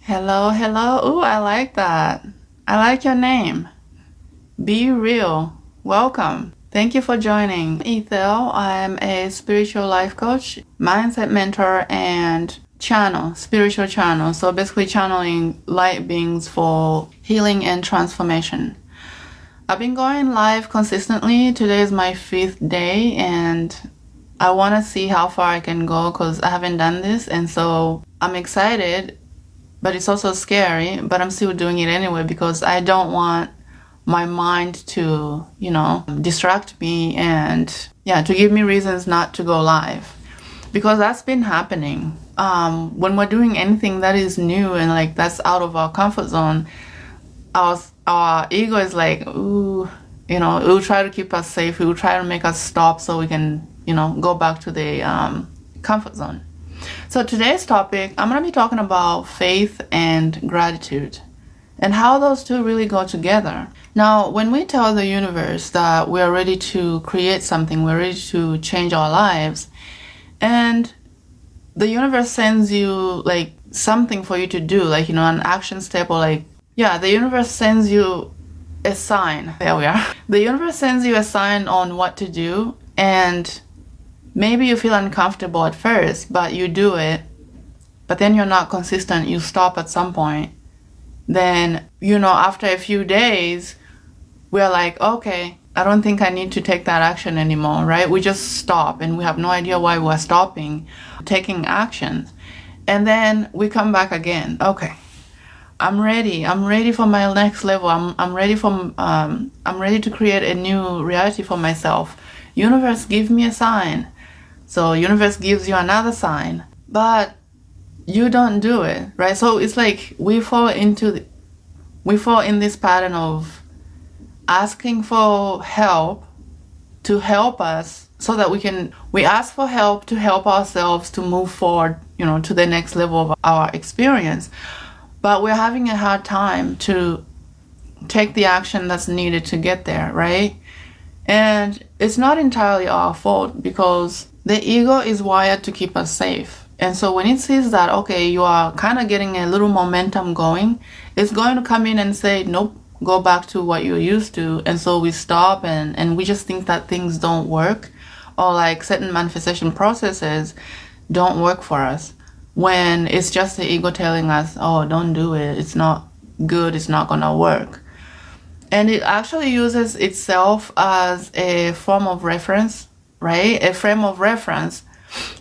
Hello, hello. Ooh, I like that. I like your name. Be real. Welcome. Thank you for joining. Ethel, I'm a spiritual life coach, mindset mentor, and spiritual channel. So basically channeling light beings for healing and transformation. I've been going live consistently. Today is my 5th day and I want to see how far I can go because I haven't done this, and so I'm excited, but it's also scary, but I'm still doing it anyway because I don't want my mind to, distract me and to give me reasons not to go live, because that's been happening. When we're doing anything that is new and like that's out of our comfort zone, our ego is like, ooh, it will try to keep us safe. It will try to make us stop so we can, go back to the comfort zone. So today's topic, I'm going to be talking about faith and gratitude and how those two really go together. Now, when we tell the universe that we are ready to create something, we're ready to change our lives, and the universe sends you like something for you to do, like, an action step, or like, the universe sends you a sign. There we are. The universe sends you a sign on what to do, and maybe you feel uncomfortable at first, but you do it, but then you're not consistent. You stop at some point. Then, after a few days, we're like, okay, I don't think I need to take that action anymore, right? We just stop and we have no idea why we're stopping taking actions. And then we come back again. Okay, I'm ready for my next level. I'm ready to create a new reality for myself. Universe, give me a sign. So universe gives you another sign, but you don't do it, right? So it's like we fall in this pattern of asking for help to help us so that we ask for help to help ourselves to move forward, to the next level of our experience. But we're having a hard time to take the action that's needed to get there, right? And it's not entirely our fault because the ego is wired to keep us safe. And so when it sees that, okay, you are kind of getting a little momentum going, it's going to come in and say, nope, go back to what you're used to. And so we stop and we just think that things don't work, or like certain manifestation processes don't work for us, when it's just the ego telling us, oh, don't do it. It's not good. It's not going to work. And it actually uses itself as a form of reference, right? A frame of reference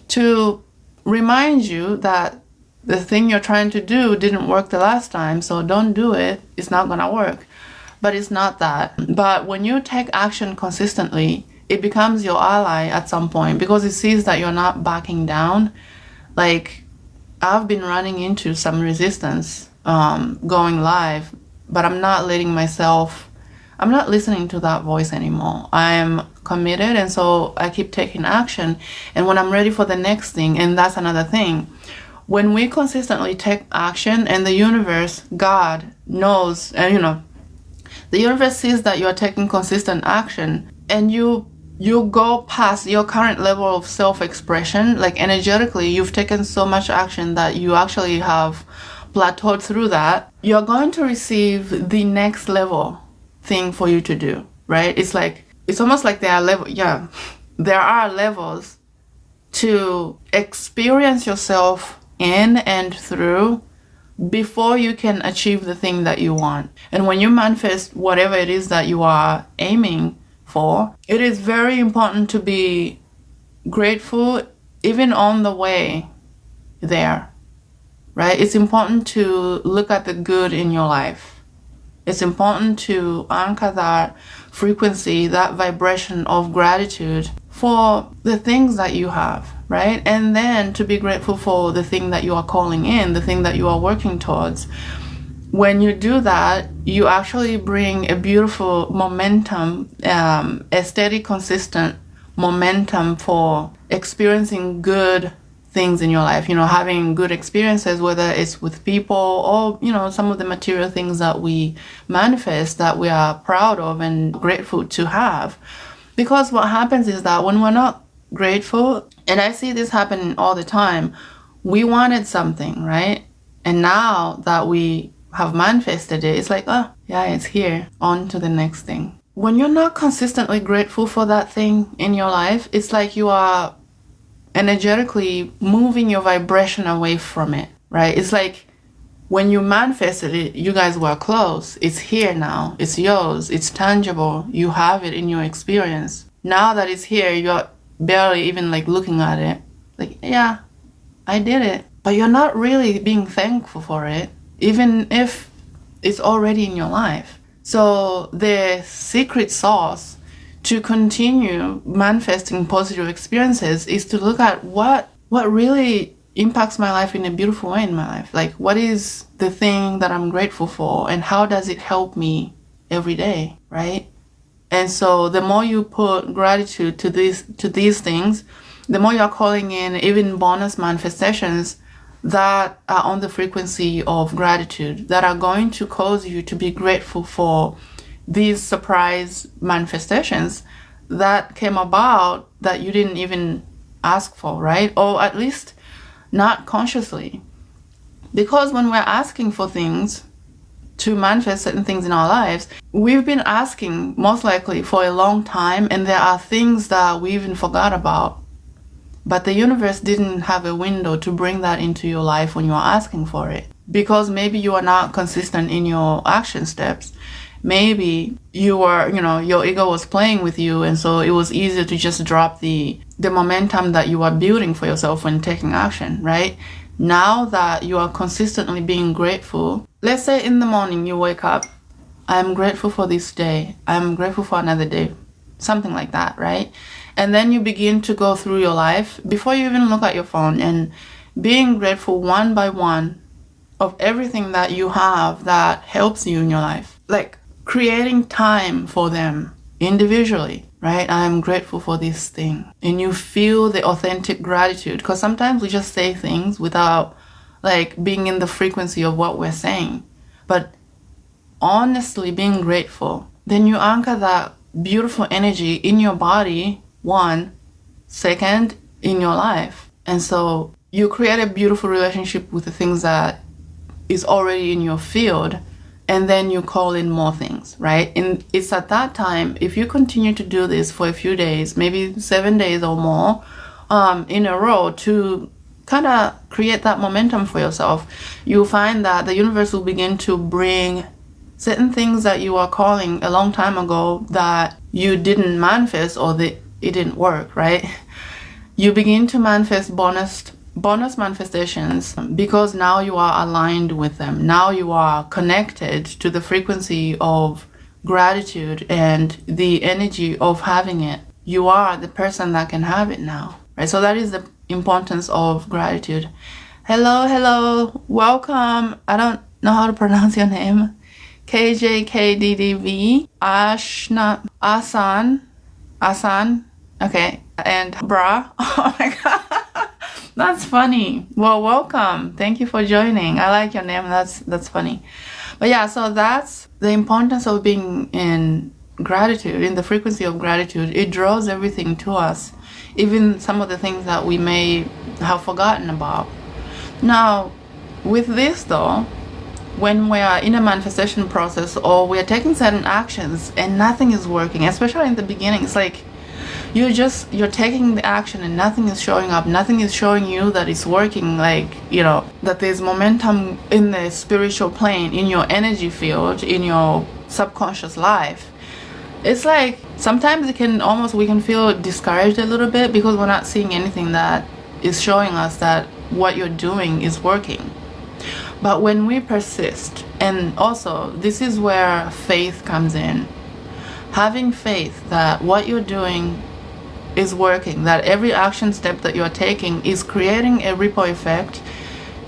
to remind you that the thing you're trying to do didn't work the last time, so don't do it. It's not going to work. But it's not that. But when you take action consistently, it becomes your ally at some point because it sees that you're not backing down. Like, I've been running into some resistance going live, but I'm not listening to that voice anymore. I am committed, and so I keep taking action. And when I'm ready for the next thing, and that's another thing, when we consistently take action and the universe, God knows, and the universe sees that you're taking consistent action and you go past your current level of self-expression, like energetically, you've taken so much action that you actually have plateaued through that, you're going to receive the next level thing for you to do, right? It's almost like there are levels to experience yourself in and through before you can achieve the thing that you want. And when you manifest whatever it is that you are aiming for, it is very important to be grateful even on the way there, right? It's important to look at the good in your life. It's important to anchor that frequency, that vibration of gratitude for the things that you have, right? And then to be grateful for the thing that you are calling in, the thing that you are working towards. When you do that, you actually bring a beautiful momentum, a steady, consistent momentum for experiencing good things in your life, having good experiences, whether it's with people or, some of the material things that we manifest that we are proud of and grateful to have. Because what happens is that when we're not grateful, and I see this happen all the time, we wanted something, right? And now that we have manifested it, it's like, oh, yeah, it's here. On to the next thing. When you're not consistently grateful for that thing in your life, it's like you are energetically moving your vibration away from it, right? It's like when you manifested it, you guys were close. It's here now. It's yours. It's tangible. You have it in your experience. Now that it's here, you're barely even like looking at it. Like, yeah, I did it. But you're not really being thankful for it, even if it's already in your life. So the secret sauce to continue manifesting positive experiences is to look at what really impacts my life in a beautiful way in my life. Like, what is the thing that I'm grateful for, and how does it help me every day, right? And so the more you put gratitude to these things, the more you're calling in even bonus manifestations that are on the frequency of gratitude, that are going to cause you to be grateful for these surprise manifestations that came about that you didn't even ask for, right? Or at least not consciously. Because when we're asking for things to manifest certain things in our lives, we've been asking most likely for a long time, and there are things that we even forgot about. But the universe didn't have a window to bring that into your life when you are asking for it. Because maybe you are not consistent in your action steps. Maybe you were, your ego was playing with you, and so it was easier to just drop the momentum that you are building for yourself when taking action, right? Now that you are consistently being grateful, let's say in the morning you wake up, I'm grateful for this day, I'm grateful for another day, something like that, right? And then you begin to go through your life before you even look at your phone and being grateful one by one of everything that you have that helps you in your life. Like creating time for them individually, right? I'm grateful for this thing. And you feel the authentic gratitude, because sometimes we just say things without like being in the frequency of what we're saying. But honestly being grateful, then you anchor that beautiful energy in your body, one, second, in your life. And so you create a beautiful relationship with the things that is already in your field, and then you call in more things, right? And it's at that time, if you continue to do this for a few days, maybe 7 days or more in a row, to kind of create that momentum for yourself, you'll find that the universe will begin to bring certain things that you are calling a long time ago that you didn't manifest, or that it didn't work, right? You begin to manifest bonus manifestations because now you are aligned with them. Now you are connected to the frequency of gratitude and the energy of having it. You are the person that can have it now, right? So that is the importance of gratitude. Hello, welcome. I don't know how to pronounce your name. KJKDDV, Asan, okay, and Bra. Oh my god, that's funny. Well, welcome. Thank you for joining. I like your name. That's funny. But yeah, so that's the importance of being in gratitude, in the frequency of gratitude. It draws everything to us, even some of the things that we may have forgotten about. Now, with this though, when we are in a manifestation process or we are taking certain actions and nothing is working, especially in the beginning, it's like you're taking the action and nothing is showing up, nothing is showing you that it's working, like, that there's momentum in the spiritual plane, in your energy field, in your subconscious life. It's like sometimes we can feel discouraged a little bit because we're not seeing anything that is showing us that what you're doing is working. But when we persist, and also this is where faith comes in, having faith that what you're doing is working, that every action step that you're taking is creating a ripple effect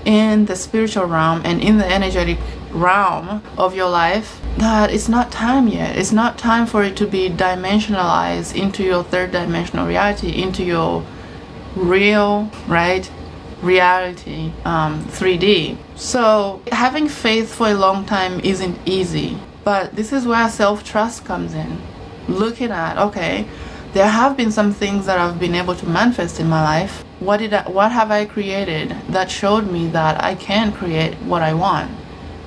in the spiritual realm and in the energetic realm of your life, that it's not time yet. It's not time for it to be dimensionalized into your third dimensional reality, into your real, right, reality, 3D. So having faith for a long time isn't easy, but this is where self-trust comes in. Looking at, okay, there have been some things that I've been able to manifest in my life. What have I created that showed me that I can create what I want?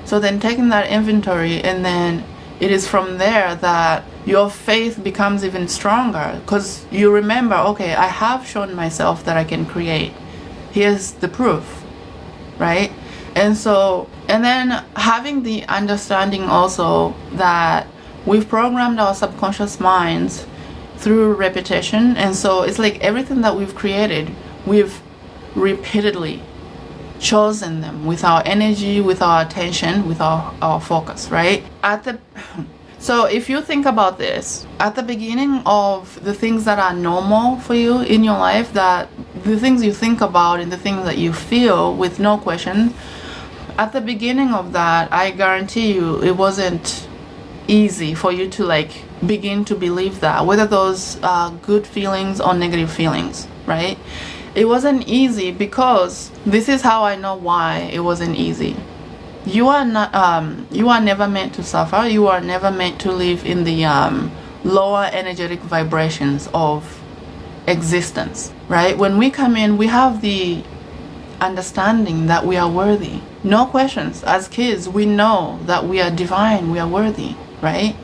So then taking that inventory, and then it is from there that your faith becomes even stronger, because you remember, okay, I have shown myself that I can create. Here's the proof, right? And then having the understanding also that we've programmed our subconscious minds through repetition. And so it's like everything that we've created, we've repeatedly chosen them with our energy, with our attention, with our focus, right? So if you think about this, at the beginning of the things that are normal for you in your life, that the things you think about and the things that you feel with no question, at the beginning of that, I guarantee you it wasn't easy for you to like begin to believe that, whether those are good feelings or negative feelings, right? It wasn't easy, because this is how I know why it wasn't easy. You are never meant to suffer. You are never meant to live in the lower energetic vibrations of existence, right? When we come in, we have the understanding that we are worthy. No questions. As kids, we know that we are divine, we are worthy, right?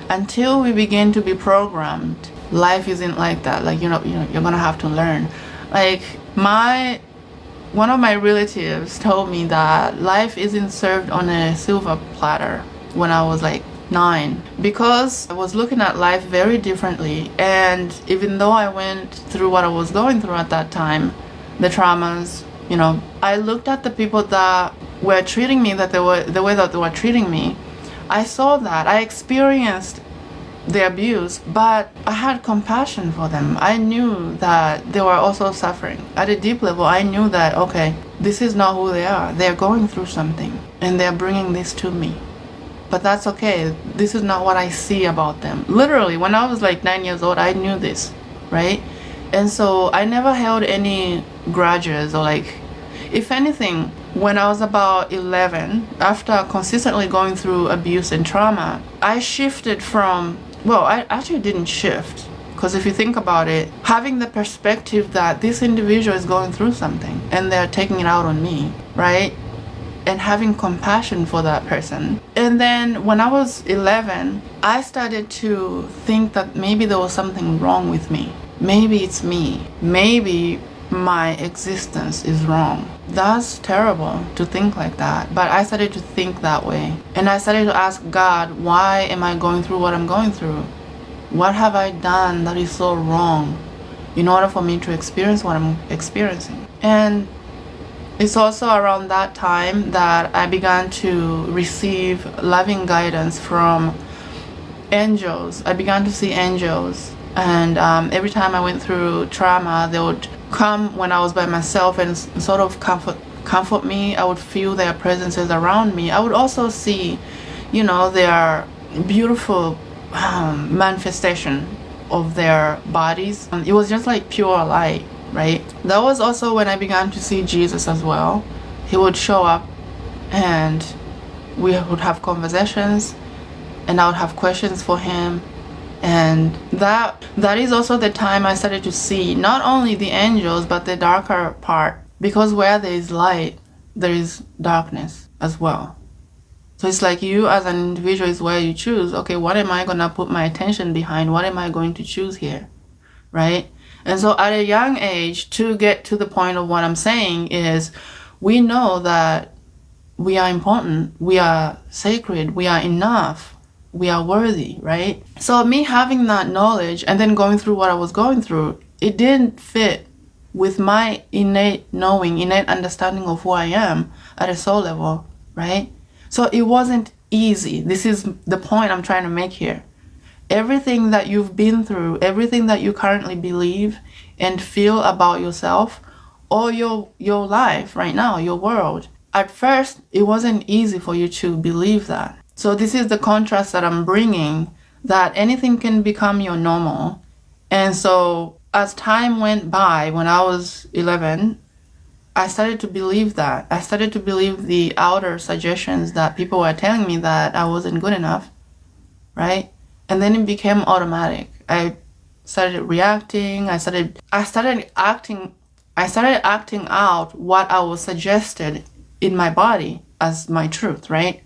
Until we begin to be programmed, life isn't like that. Like, you're gonna have to learn. Like, one of my relatives told me that life isn't served on a silver platter when I was like 9, because I was looking at life very differently. And even though I went through what I was going through at that time, the traumas, I looked at the people that were treating me the way that they were treating me. I saw that. I experienced the abuse, but I had compassion for them. I knew that they were also suffering. At a deep level, I knew that, okay, this is not who they are. They're going through something, and they're bringing this to me. But that's okay. This is not what I see about them. Literally, when I was like 9 years old, I knew this, right? And so I never held any grudges, or like, if anything, when I was about 11, after consistently going through abuse and trauma, I shifted from, well, I actually didn't shift, because if you think about it, having the perspective that this individual is going through something and they're taking it out on me, right? And having compassion for that person. And then when I was 11, I started to think that maybe there was something wrong with me. Maybe it's me. Maybe my existence is wrong. That's terrible to think like that, but I started to think that way. And I started to ask God, why am I going through what I'm going through? What have I done that is so wrong in order for me to experience what I'm experiencing? And it's also around that time that I began to receive loving guidance from angels. I began to see angels, and every time I went through trauma, they would come when I was by myself and sort of comfort me. I would feel their presences around me. I would also see, their beautiful manifestation of their bodies. It was just like pure light, right? That was also when I began to see Jesus as well. He would show up, and we would have conversations, and I would have questions for him. And that is also the time I started to see not only the angels, but the darker part, because where there is light, there is darkness as well. So it's like you as an individual is where you choose, okay, what am I going to put my attention behind? What am I going to choose here, right? And so at a young age, to get to the point of what I'm saying is, we know that we are important, we are sacred, we are enough, we are worthy, right? So me having that knowledge and then going through what I was going through, it didn't fit with my innate knowing, innate understanding of who I am at a soul level, right? So it wasn't easy. This is the point I'm trying to make here. Everything that you've been through, everything that you currently believe and feel about yourself or your life right now, your world, at first it wasn't easy for you to believe that. So this is the contrast that I'm bringing, that anything can become your normal. And so as time went by, when I was 11, I started to believe that. I started to believe the outer suggestions that people were telling me that I wasn't good enough, right? And then it became automatic. I started reacting. I started acting out what I was suggested in my body as my truth, right?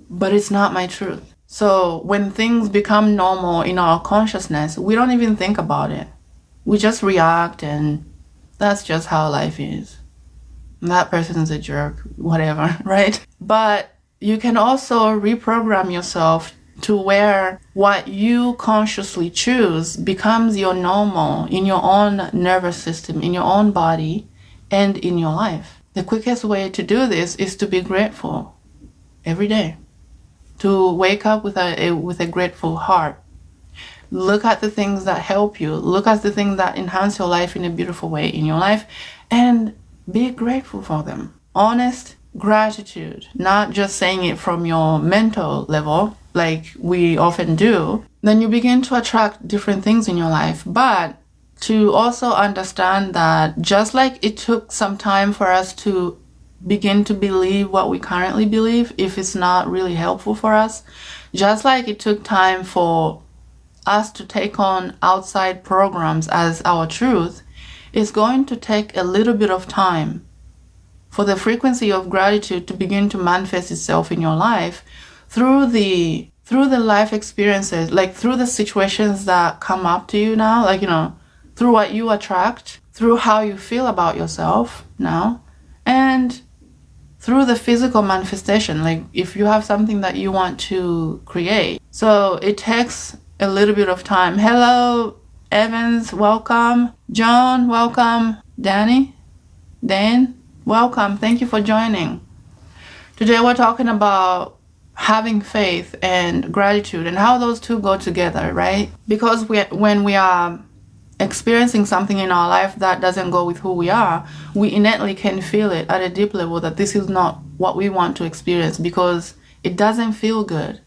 But it's not my truth. So when things become normal in our consciousness, we don't even think about it. We just react, and that's just how life is. That person's a jerk, whatever, right? But you can also reprogram yourself to where what you consciously choose becomes your normal in your own nervous system, in your own body, and in your life. The quickest way to do this is to be grateful every day. To wake up with a grateful heart. Look at the things that help you. Look at the things that enhance your life in a beautiful way in your life, and be grateful for them. Honest gratitude, not just saying it from your mental level like we often do. Then you begin to attract different things in your life. But to also understand that just like it took some time for us to begin to believe what we currently believe, if it's not really helpful for us, just like it took time for us to take on outside programs as our truth, it's going to take a little bit of time for the frequency of gratitude to begin to manifest itself in your life through the life experiences, like through the situations that come up to you now, like, through what you attract, through how you feel about yourself now, and through the physical manifestation, like if you have something that you want to create. So it takes a little bit of time. Hello, Evans, welcome. John, welcome. Danny, Dan, welcome. Thank you for joining. Today we're talking about having faith and gratitude and how those two go together, right? Because when we are experiencing something in our life that doesn't go with who we are, we innately can feel it at a deep level that this is not what we want to experience because it doesn't feel good.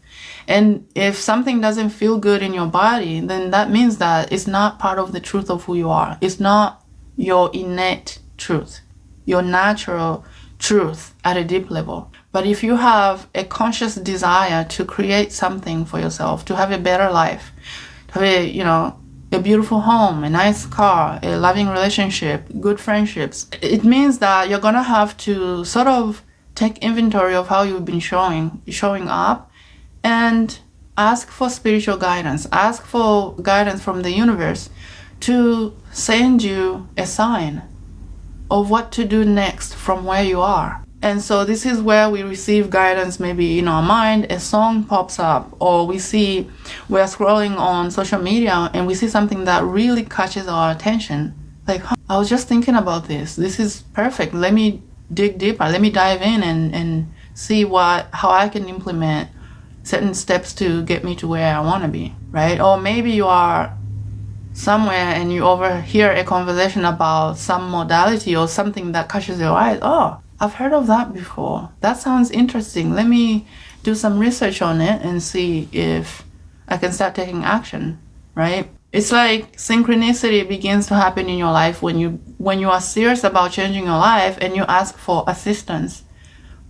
And if something doesn't feel good in your body, then that means that it's not part of the truth of who you are. It's not your innate truth, your natural truth at a deep level. But if you have a conscious desire to create something for yourself, to have a better life, to have a beautiful home, a nice car, a loving relationship, good friendships, it means that you're gonna have to sort of take inventory of how you've been showing up, and ask for spiritual guidance. Ask for guidance from the universe to send you a sign of what to do next from where you are. And so this is where we receive guidance. Maybe in our mind a song pops up, or we're scrolling on social media and we see something that really catches our attention. Like, I was just thinking about this. This is perfect. Let me dig deeper. Let me dive in and see how I can implement certain steps to get me to where I want to be, right? Or maybe you are somewhere and you overhear a conversation about some modality or something that catches your eyes. Oh, I've heard of that before. That sounds interesting. Let me do some research on it and see if I can start taking action, right? It's like synchronicity begins to happen in your life when you are serious about changing your life and you ask for assistance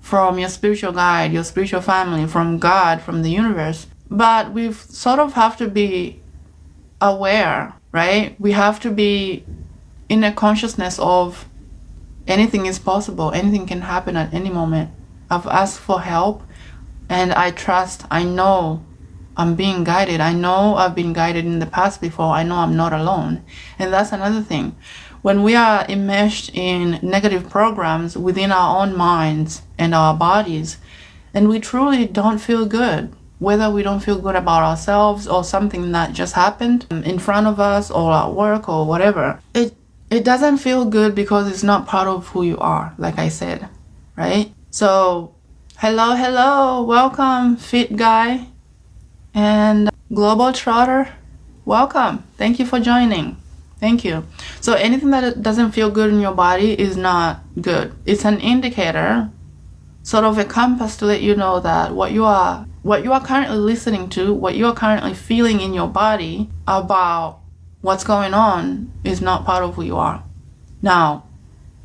from your spiritual guide, your spiritual family, from God, from the universe. But we sort of have to be aware, right? We have to be in a consciousness of anything is possible. Anything can happen at any moment. I've asked for help and I know I'm being guided. I know I've been guided in the past before. I know I'm not alone. And that's another thing. When we are immersed in negative programs within our own minds and our bodies, and we truly don't feel good, whether we don't feel good about ourselves or something that just happened in front of us or at work or whatever, it doesn't feel good because it's not part of who you are, like I said, right? So, hello, welcome, Fit Guy and Global Trotter, welcome. Thank you for joining. Thank you. So anything that doesn't feel good in your body is not good. It's an indicator, sort of a compass to let you know that what you are currently listening to, what you are currently feeling in your body about what's going on is not part of who you are. Now,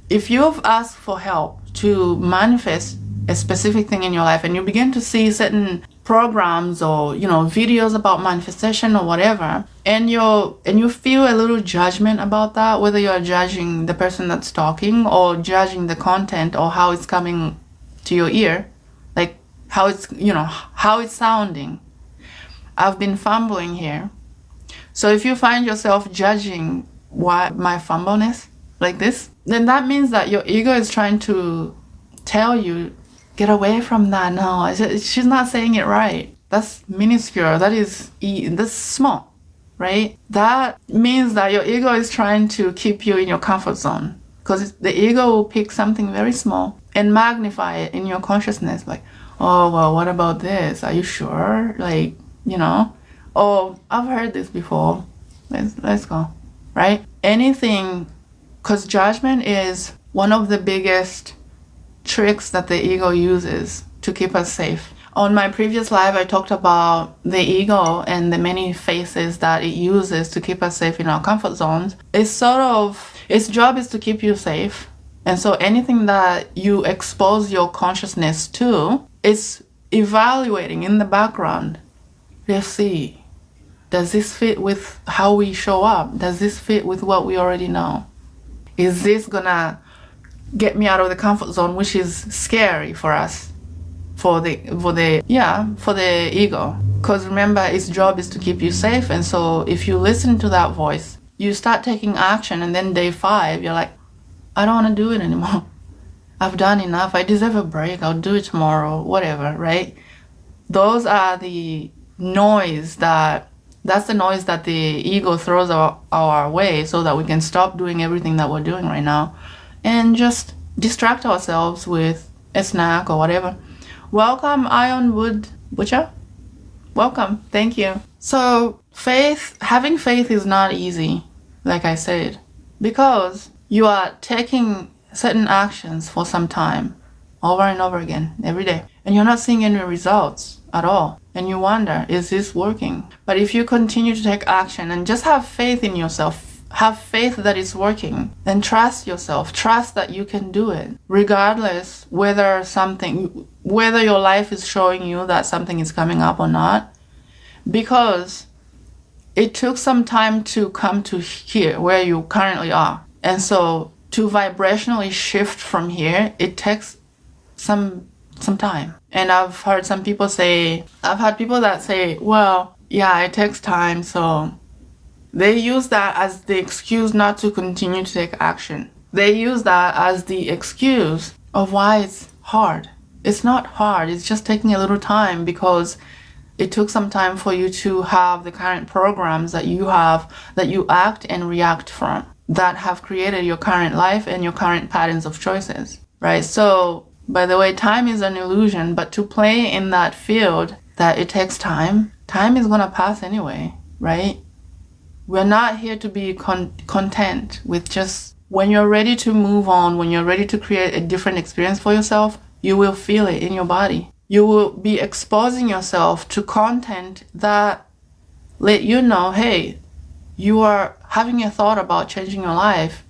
if you've asked for help to manifest a specific thing in your life and you begin to see certain programs or videos about manifestation or whatever, and you feel a little judgment about that, whether you're judging the person that's talking or judging the content or how it's coming to your ear, like how it's sounding. I've been fumbling here. So if you find yourself judging why my fumbleness like this, then that means that your ego is trying to tell you, get away from that. No, she's not saying it right. That's minuscule. That's small, right? That means that your ego is trying to keep you in your comfort zone, because the ego will pick something very small and magnify it in your consciousness. Like, oh, well, what about this? Are you sure? Like, oh, I've heard this before. Let's go, right? Anything, because judgment is one of the biggest tricks that the ego uses to keep us safe. On my previous live, I talked about the ego and the many faces that it uses to keep us safe in our comfort zones. Its job is to keep you safe. And so anything that you expose your consciousness to, it's evaluating in the background. Let's see, does this fit with how we show up? Does this fit with what we already know? Is this gonna get me out of the comfort zone, which is scary for us, for the ego? Because remember, its job is to keep you safe. And so if you listen to that voice, you start taking action, and then day 5, you're like, I don't want to do it anymore. I've done enough. I deserve a break. I'll do it tomorrow, whatever, right? Those are the that's the noise that the ego throws our way, so that we can stop doing everything that we're doing right now and just distract ourselves with a snack or whatever. Welcome, Ironwood Butcher. Welcome. Thank you. So having faith is not easy, like I said, because you are taking certain actions for some time, over and over again, every day, and you're not seeing any results at all. And you wonder, is this working? But if you continue to take action and just have faith in yourself, have faith that it's working, then trust yourself, trust that you can do it, regardless whether your life is showing you that something is coming up or not, because it took some time to come to here where you currently are. And so to vibrationally shift from here, it takes some time. And I've had people that say, well, yeah, it takes time. So they use that as the excuse not to continue to take action. They use that as the excuse of why it's hard. It's not hard. It's just taking a little time because it took some time for you to have the current programs that you have, that you act and react from, that have created your current life and your current patterns of choices, right? So, by the way, time is an illusion, but to play in that field that it takes time is going to pass anyway, right? We're not here to be content with just, when you're ready to move on, when you're ready to create a different experience for yourself, you will feel it in your body. You will be exposing yourself to content that let you know, hey, you are having a thought about changing your life.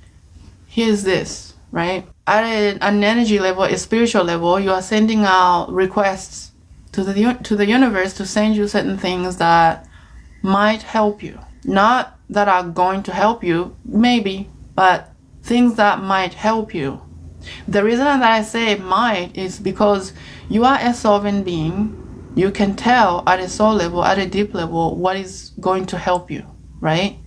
Here's this, right? At an energy level, a spiritual level, you are sending out requests to the universe to send you certain things that might help you. Not that are going to help you, maybe, but things that might help you. The reason that I say might is because you are a sovereign being. You can tell at a soul level, at a deep level, what is going to help you, right?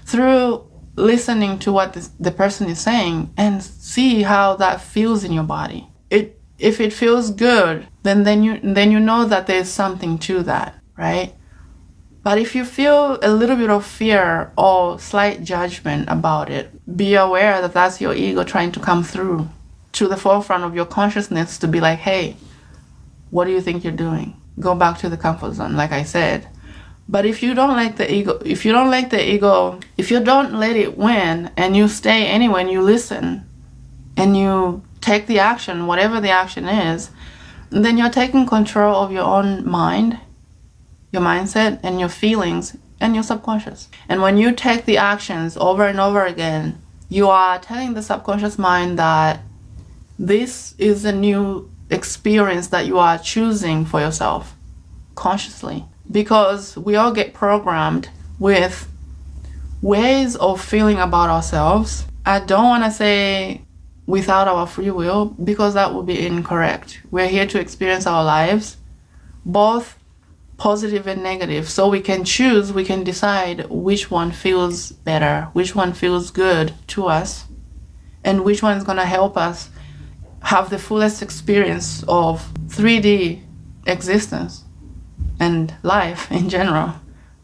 Through listening to what the person is saying and see how that feels in your body. If it feels good, then you know that there's something to that, right? But if you feel a little bit of fear or slight judgment about it, be aware that that's your ego trying to come through to the forefront of your consciousness to be like, hey, what do you think you're doing? Go back to the comfort zone, like I said. But if you don't let the ego, if you don't let it win and you stay anyway and you listen and you take the action, whatever the action is, then you're taking control of your own mind, your mindset, and your feelings, and your subconscious. And when you take the actions over and over again, you are telling the subconscious mind that this is a new experience that you are choosing for yourself. consciously, because we all get programmed with ways of feeling about ourselves. I don't want to say without our free will, because that would be incorrect. We're here to experience our lives, both positive and negative, so we can choose, we can decide which one feels better, which one feels good to us, and which one is going to help us have the fullest experience of 3D existence and life in general,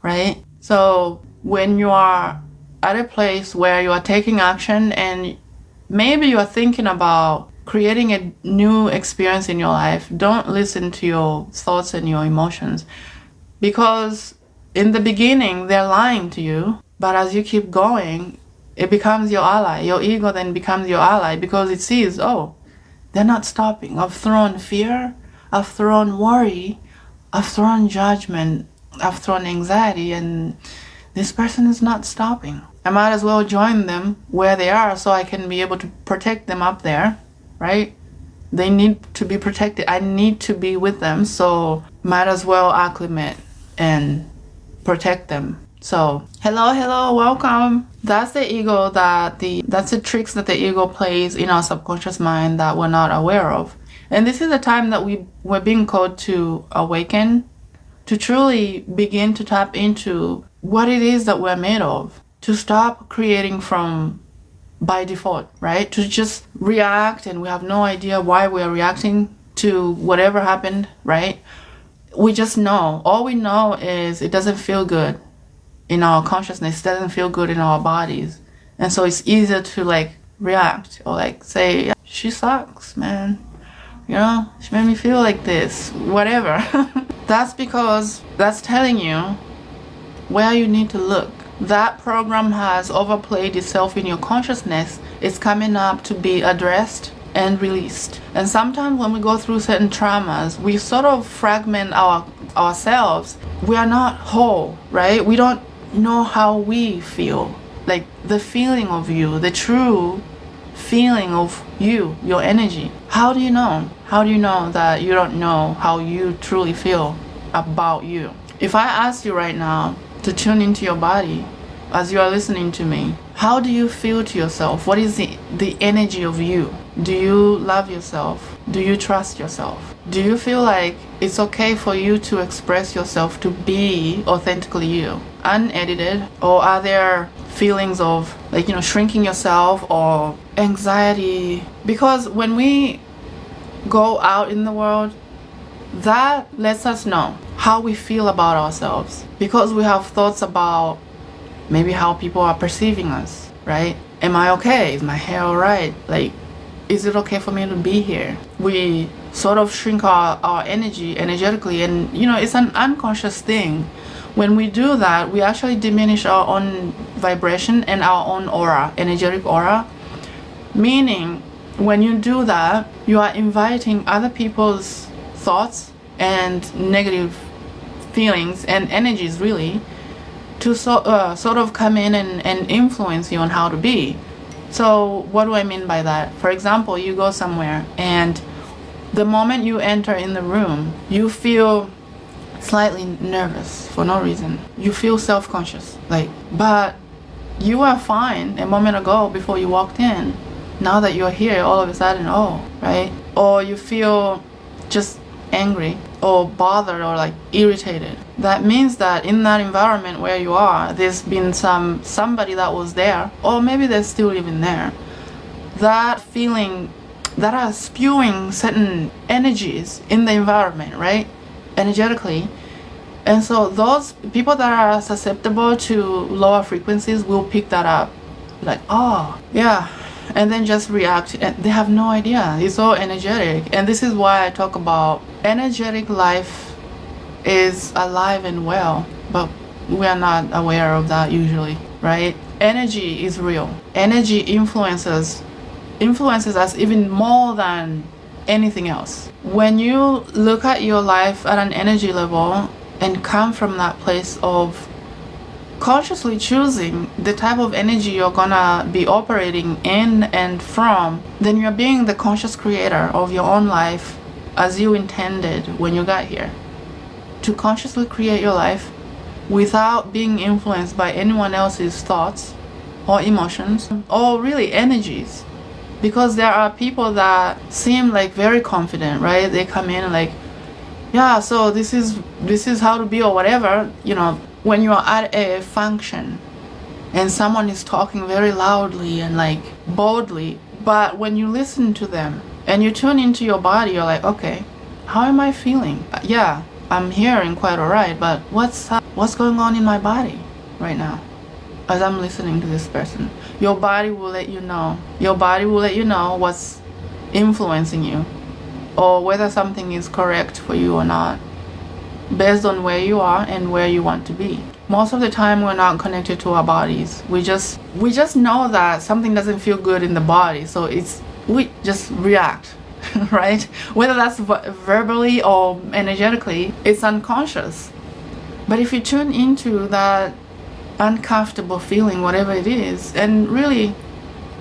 right? So when you are at a place where you are taking action and maybe you are thinking about creating a new experience in your life, don't listen to your thoughts and your emotions, because in the beginning they're lying to you, but as you keep going, it becomes your ally. Your ego then becomes your ally, because it sees, oh, they're not stopping. I've thrown fear, I've thrown worry, I've thrown judgment, I've thrown anxiety, and this person is not stopping. I might as well join them where they are so I can be able to protect them up there, right? They need to be protected. I need to be with them, so might as well acclimate and protect them. So hello, welcome. That's the ego, that's the tricks that the ego plays in our subconscious mind that we're not aware of. And this is the time that we're being called to awaken, to truly begin to tap into what it is that we're made of, to stop creating from by default, right? To just react, and we have no idea why we're reacting to whatever happened, right? We just know. All we know is it doesn't feel good in our consciousness, it doesn't feel good in our bodies. And so it's easier to like react or like say, she sucks, man. You know, she made me feel like this, whatever. That's because that's telling you where you need to look. That program has overplayed itself in your consciousness. It's coming up to be addressed and released. And sometimes when we go through certain traumas, we sort of fragment ourselves. We are not whole, right? We don't know how we feel. Like the feeling of you, the true feeling of you, your energy. How do you know? How do you know that you don't know how you truly feel about you? If I ask you right now to tune into your body as you are listening to me, how do you feel to yourself? What is the energy of you? Do you love yourself? Do you trust yourself? Do you feel like it's okay for you to express yourself, to be authentically you, unedited? Or are there feelings of like, shrinking yourself or anxiety? Because when we go out in the world, that lets us know how we feel about ourselves, because we have thoughts about maybe how people are perceiving us, right? Am I okay? Is my hair alright? Like, is it okay for me to be here? We sort of shrink our energy energetically, and it's an unconscious thing. When we do that, we actually diminish our own vibration and our own aura, energetic aura. Meaning, when you do that, you are inviting other people's thoughts and negative feelings and energies, really, to sort of come in and influence you on how to be. So what do I mean by that? For example, you go somewhere, and the moment you enter in the room, you feel slightly nervous for no reason. You feel self-conscious, but you were fine a moment ago before you walked in. Now that you're here, all of a sudden, right? Or you feel just angry or bothered or irritated. That means that in that environment where you are, there's been somebody that was there, or maybe they're still even there, that feeling, that are spewing certain energies in the environment, right? Energetically. And so those people that are susceptible to lower frequencies will pick that up, yeah, and then just react, and they have no idea. It's all energetic. And this is why I talk about energetic life is alive and well, but we are not aware of that usually, right? Energy is real. Energy influences us even more than anything else. When you look at your life at an energy level and come from that place of consciously choosing the type of energy you're gonna be operating in and from, then you're being the conscious creator of your own life as you intended when you got here, to consciously create your life without being influenced by anyone else's thoughts or emotions or really energies. Because there are people that seem like very confident, right? They come in like, yeah, so this is how to be or whatever. When you're at a function and someone is talking very loudly and like boldly, but when you listen to them and you tune into your body, you're like, okay, how am I feeling? Yeah, I'm hearing quite alright, but what's going on in my body right now as I'm listening to this person? Your body will let you know. Your body will let you know what's influencing you or whether something is correct for you or not, based on where you are and where you want to be. Most of the time we're not connected to our bodies. We just know that something doesn't feel good in the body, so we just react, right? Whether that's verbally or energetically, it's unconscious. But if you tune into that uncomfortable feeling, whatever it is, and really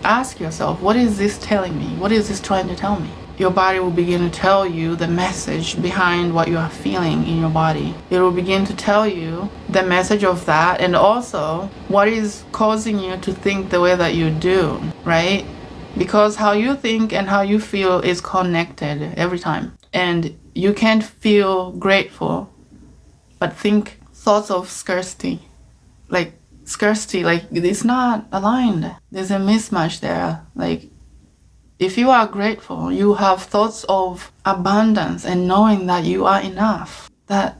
ask yourself, what is this telling me? What is this trying to tell me? Your body will begin to tell you the message behind what you are feeling in your body. It will begin to tell you the message of that, and also what is causing you to think the way that you do, right? Because how you think and how you feel is connected every time. And you can't feel grateful but think thoughts of scarcity. Like it's not aligned. There's a mismatch there. Like, if you are grateful, you have thoughts of abundance and knowing that you are enough, that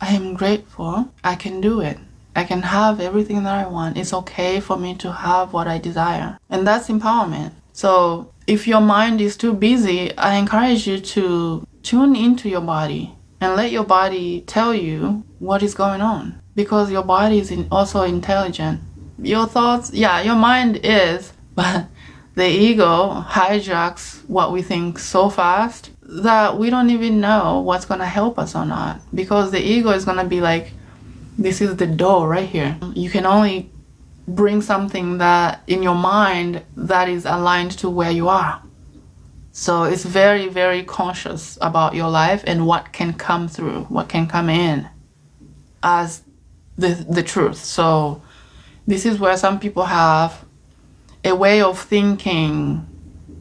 I am grateful, I can do it. I can have everything that I want. It's okay for me to have what I desire. And that's empowerment. So if your mind is too busy, I encourage you to tune into your body and let your body tell you what is going on. Because your body is also intelligent. Your thoughts, your mind is, but the ego hijacks what we think so fast that we don't even know what's going to help us or not. Because the ego is going to be like, this is the door right here. You can only bring something that in your mind that is aligned to where you are. So it's very, very conscious about your life and what can come through, what can come in as the truth. So this is where some people have a way of thinking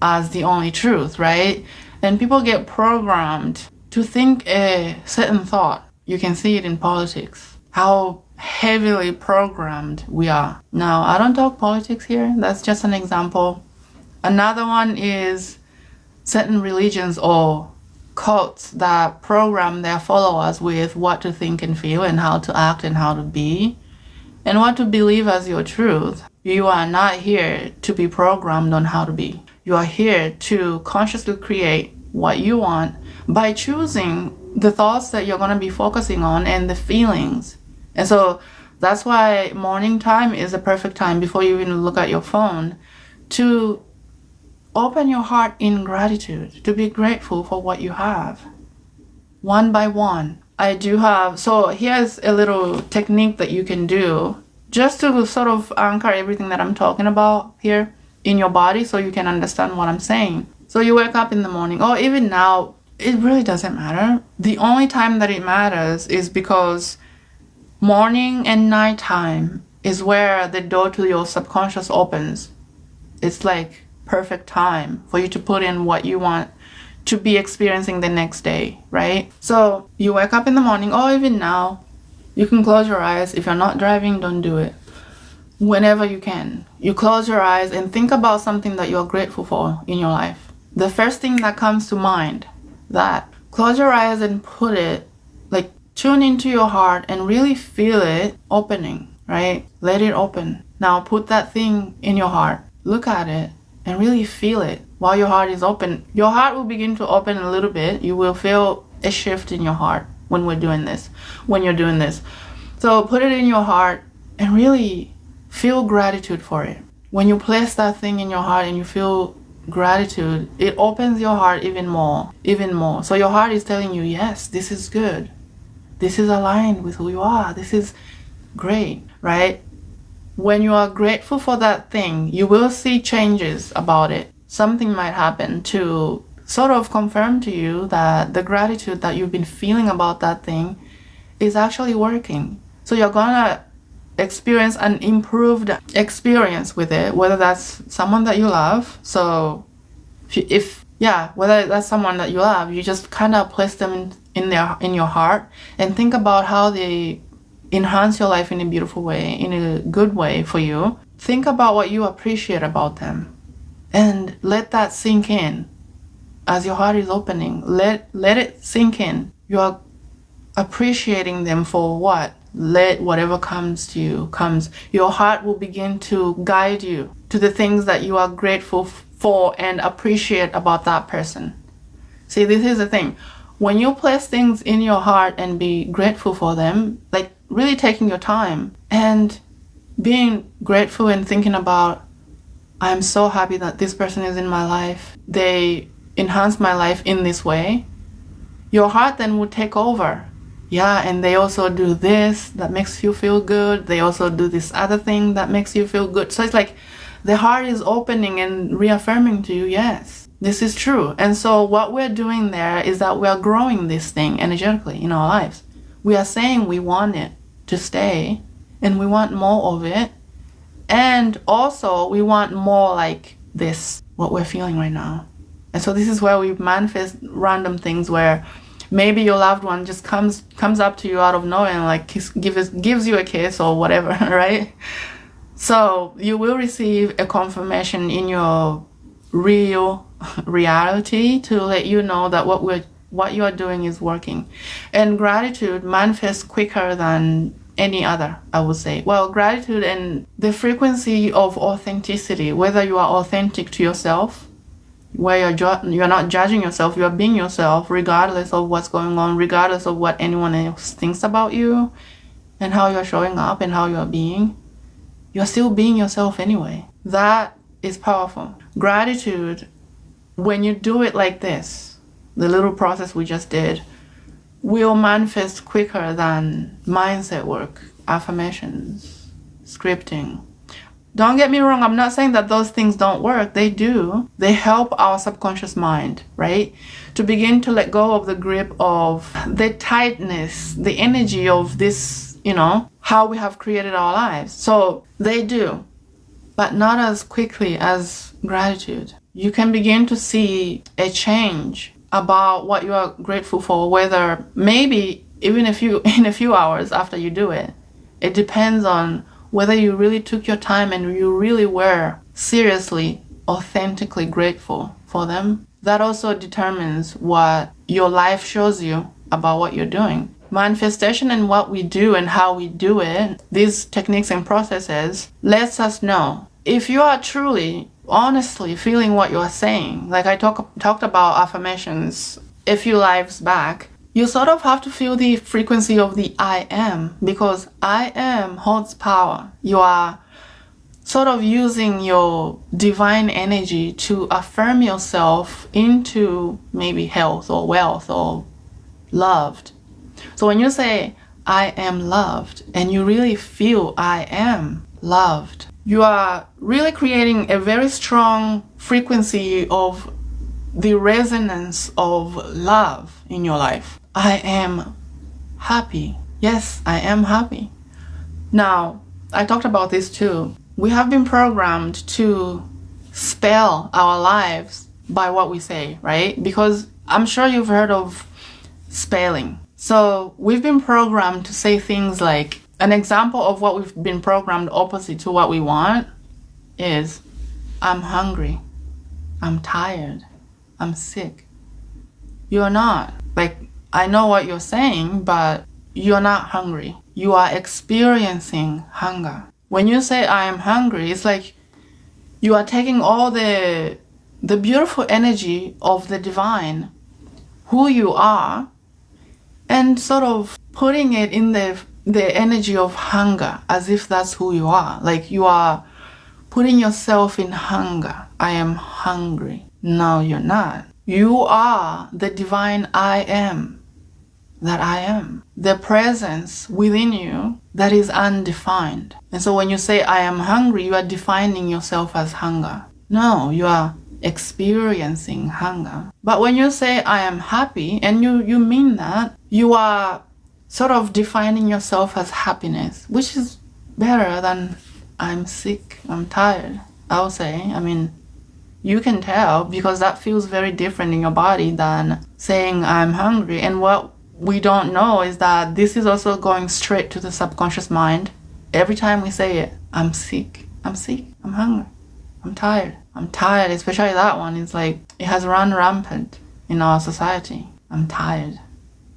as the only truth, right? And people get programmed to think a certain thought. You can see it in politics, how heavily programmed we are. Now, I don't talk politics here. That's just an example. Another one is certain religions or cults that program their followers with what to think and feel and how to act and how to be and what to believe as your truth. You are not here to be programmed on how to be. You are here to consciously create what you want by choosing the thoughts that you're going to be focusing on and the feelings. And so that's why morning time is the perfect time before you even look at your phone to open your heart in gratitude, to be grateful for what you have. One by one. So here's a little technique that you can do just to sort of anchor everything that I'm talking about here in your body so you can understand what I'm saying. So you wake up in the morning, or even now, it really doesn't matter. The only time that it matters is because morning and nighttime is where the door to your subconscious opens. It's like perfect time for you to put in what you want to be experiencing the next day, right? So you wake up in the morning, or even now, you can close your eyes. If you're not driving, don't do it. Whenever you can, you close your eyes and think about something that you're grateful for in your life. The first thing that comes to mind, that close your eyes and put it, like tune into your heart and really feel it opening, right? Let it open. Now put that thing in your heart. Look at it and really feel it while your heart is open. Your heart will begin to open a little bit. You will feel a shift in your heart when you're doing this. So put it in your heart and really feel gratitude for it. When you place that thing in your heart and you feel gratitude, it opens your heart even more. So your heart is telling you, yes, this is good. This is aligned with who you are. This is great, right? When you are grateful for that thing, you will see changes about it. Something might happen to sort of confirm to you that the gratitude that you've been feeling about that thing is actually working. So you're gonna experience an improved experience with it, whether that's someone that you love. So whether that's someone that you love, you just kind of place them in your heart and think about how they enhance your life in a beautiful way, in a good way for you. Think about what you appreciate about them and let that sink in. As your heart is opening, let it sink in. You are appreciating them for what? Let whatever comes to you comes. Your heart will begin to guide you to the things that you are grateful for and appreciate about that person. See, this is the thing. When you place things in your heart and be grateful for them, like really taking your time and being grateful and thinking about, I'm so happy that this person is in my life. They enhance my life in this way. Your heart then will take over. Yeah, and they also do this that makes you feel good. They also do this other thing that makes you feel good. So it's like the heart is opening and reaffirming to you, yes, this is true. And so what we're doing there is that we are growing this thing energetically in our lives. We are saying we want it to stay and we want more of it. And also we want more like this, what we're feeling right now. And so this is where we manifest random things where maybe your loved one just comes up to you out of nowhere and like gives you a kiss or whatever, right? So you will receive a confirmation in your real reality to let you know that what you are doing is working. And gratitude manifests quicker than any other, I would say. Well, gratitude and the frequency of authenticity, whether you are authentic to yourself, where you're not judging yourself, you're being yourself regardless of what's going on, regardless of what anyone else thinks about you and how you're showing up and how you're being. You're still being yourself anyway. That is powerful. Gratitude, when you do it like this, the little process we just did, will manifest quicker than mindset work, affirmations, scripting. Don't get me wrong, I'm not saying that those things don't work. They do. They help our subconscious mind, right? To begin to let go of the grip of the tightness, the energy of this, how we have created our lives. So they do, but not as quickly as gratitude. You can begin to see a change about what you are grateful for, whether maybe even in a few hours after you do it. It depends on whether you really took your time and you really were seriously, authentically grateful for them. That also determines what your life shows you about what you're doing. Manifestation and what we do and how we do it, these techniques and processes, lets us know if you are truly, honestly feeling what you're saying. Like I talked about affirmations a few lives back. You sort of have to feel the frequency of the I am, because I am holds power. You are sort of using your divine energy to affirm yourself into maybe health or wealth or loved. So when you say I am loved and you really feel I am loved, you are really creating a very strong frequency of the resonance of love in your life. I am happy. Yes, I am happy. Now, I talked about this too. We have been programmed to spell our lives by what we say, right? Because I'm sure you've heard of spelling. So we've been programmed to say things like, an example of what we've been programmed opposite to what we want is, I'm hungry, I'm tired, I'm sick. You're not. Like, I know what you're saying, but you're not hungry. You are experiencing hunger. When you say I am hungry, it's like you are taking all the beautiful energy of the divine, who you are, and sort of putting it in the energy of hunger, as if that's who you are. Like you are putting yourself in hunger. I am hungry. No, you're not. You are the divine I am. That I am. The presence within you that is undefined. And so when you say I am hungry, you are defining yourself as hunger. No, you are experiencing hunger. But when you say I am happy, and you mean that, you are sort of defining yourself as happiness, which is better than I'm sick, I'm tired, I would say. I mean, you can tell because that feels very different in your body than saying I'm hungry. And what we don't know is that this is also going straight to the subconscious mind. Every time we say it, I'm sick, I'm hungry, I'm tired, especially that one. It's like, it has run rampant in our society. I'm tired.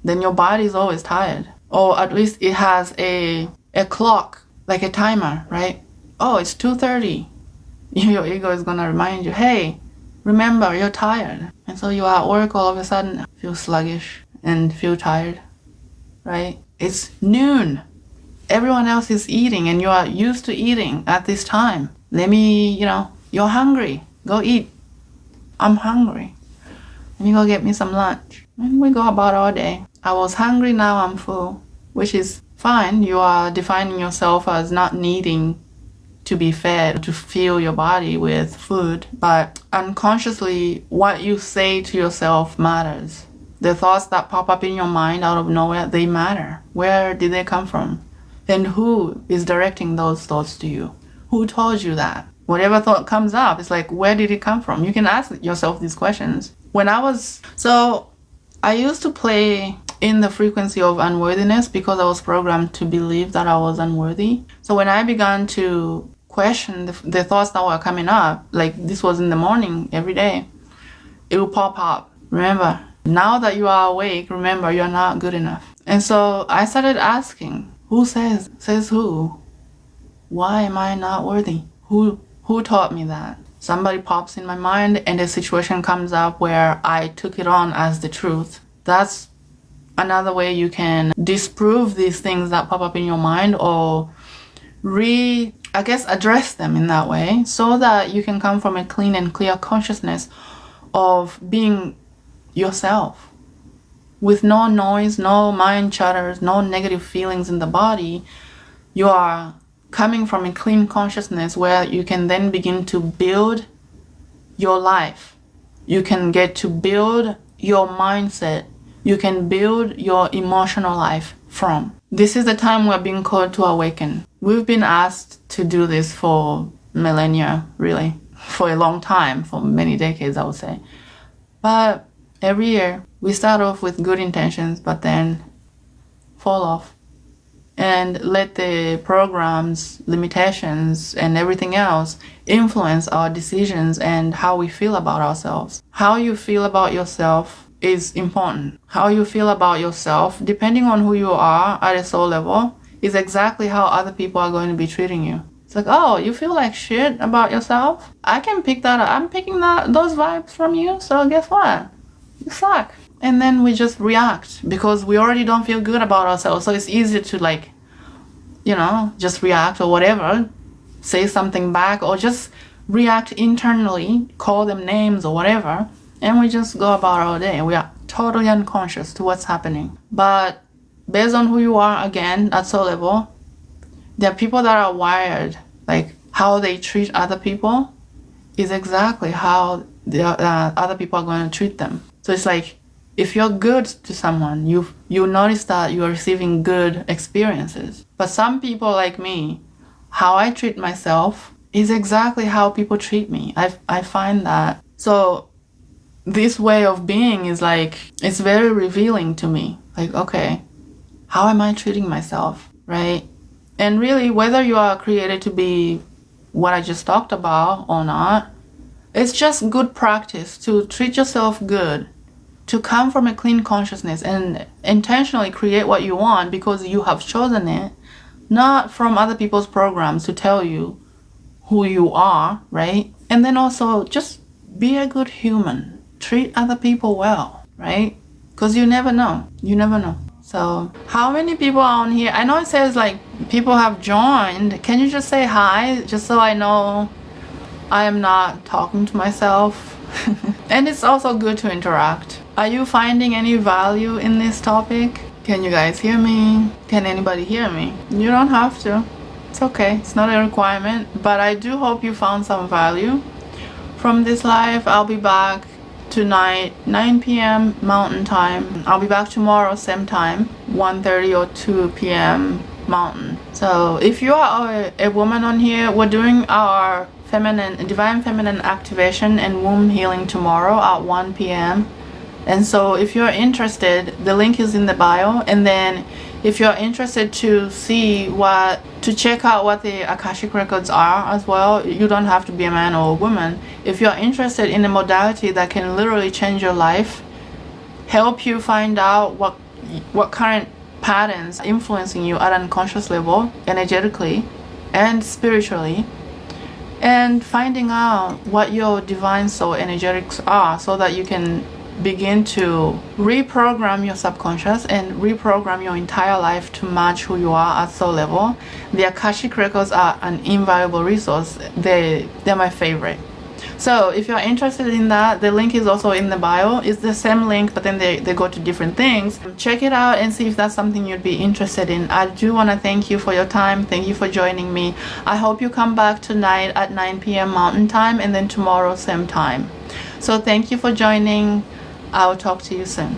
Then your body is always tired. Or at least it has a clock, like a timer, right? Oh, it's 2:30. Your ego is gonna remind you, hey, remember, you're tired. And so you are at work, all of a sudden feel sluggish and feel tired, right? It's noon. Everyone else is eating and you are used to eating at this time. You're hungry. Go eat. I'm hungry. Let me go get me some lunch. And we go about our day. I was hungry, now I'm full, which is fine. You are defining yourself as not needing to be fed, to fill your body with food. But unconsciously, what you say to yourself matters. The thoughts that pop up in your mind out of nowhere, they matter. Where did they come from? And who is directing those thoughts to you? Who told you that? Whatever thought comes up, it's like, where did it come from? You can ask yourself these questions. I used to play in the frequency of unworthiness because I was programmed to believe that I was unworthy. So when I began to question the thoughts that were coming up, like this was in the morning every day, it will pop up. Remember, now that you are awake, remember, you're not good enough. And so I started asking, who says who? Why am I not worthy? Who taught me that? Somebody pops in my mind and a situation comes up where I took it on as the truth. That's another way you can disprove these things that pop up in your mind, or address them in that way, so that you can come from a clean and clear consciousness of being yourself with no noise, no mind chatters, no negative feelings in the body. You are coming from a clean consciousness where you can then begin to build your life. You can get to build your mindset. You can build your emotional life from. This is the time we're being called to awaken. We've been asked to do this for millennia, really, for a long time, for many decades, I would say. But every year we start off with good intentions, but then fall off and let the programs, limitations, and everything else influence our decisions and how we feel about ourselves. How you feel about yourself is important. How you feel about yourself, depending on who you are at a soul level, is exactly how other people are going to be treating you. It's like, oh, you feel like shit about yourself? I can pick that up. I'm picking those vibes from you, so guess what? You suck. And then we just react because we already don't feel good about ourselves. So it's easier to just react or whatever, say something back, or just react internally, call them names or whatever, and we just go about our day. We are totally unconscious to what's happening. But based on who you are, again, at soul level, there are people that are wired, like how they treat other people is exactly how the other people are going to treat them. So it's like, if you're good to someone, you notice that you're receiving good experiences. But some people like me, how I treat myself is exactly how people treat me. I find that. So this way of being is like, it's very revealing to me. Like, okay, how am I treating myself, right? And really, whether you are created to be what I just talked about or not, it's just good practice to treat yourself good, to come from a clean consciousness and intentionally create what you want because you have chosen it, not from other people's programs to tell you who you are, right? And then also just be a good human. Treat other people well, right? Because you never know. You never know. So how many people are on here? I know it says like people have joined. Can you just say hi, just so I know I am not talking to myself? And it's also good to interact. Are you finding any value in this topic? Can you guys hear me? Can anybody hear me? You don't have to. It's okay. It's not a requirement. But I do hope you found some value from this live. I'll be back tonight, 9 p.m. Mountain Time. I'll be back tomorrow, same time, 1:30 or 2 p.m. Mountain. So if you are a woman on here, we're doing our divine feminine activation and womb healing tomorrow at 1 p.m. And so if you're interested, the link is in the bio. And then if you're interested to check out what the Akashic Records are as well, you don't have to be a man or a woman. If you're interested in a modality that can literally change your life, help you find out what current patterns are influencing you at an unconscious level, energetically and spiritually, and finding out what your divine soul energetics are so that you can begin to reprogram your subconscious and reprogram your entire life to match who you are at soul level. The Akashic Records are an invaluable resource. They're my favorite. So if you're interested in that, the link is also in the bio. It's the same link, but then they go to different things. Check it out and see if that's something you'd be interested in. I do want to thank you for your time. Thank you for joining me. I hope you come back tonight at 9 p.m. Mountain Time and then tomorrow same time. So thank you for joining. I will talk to you soon.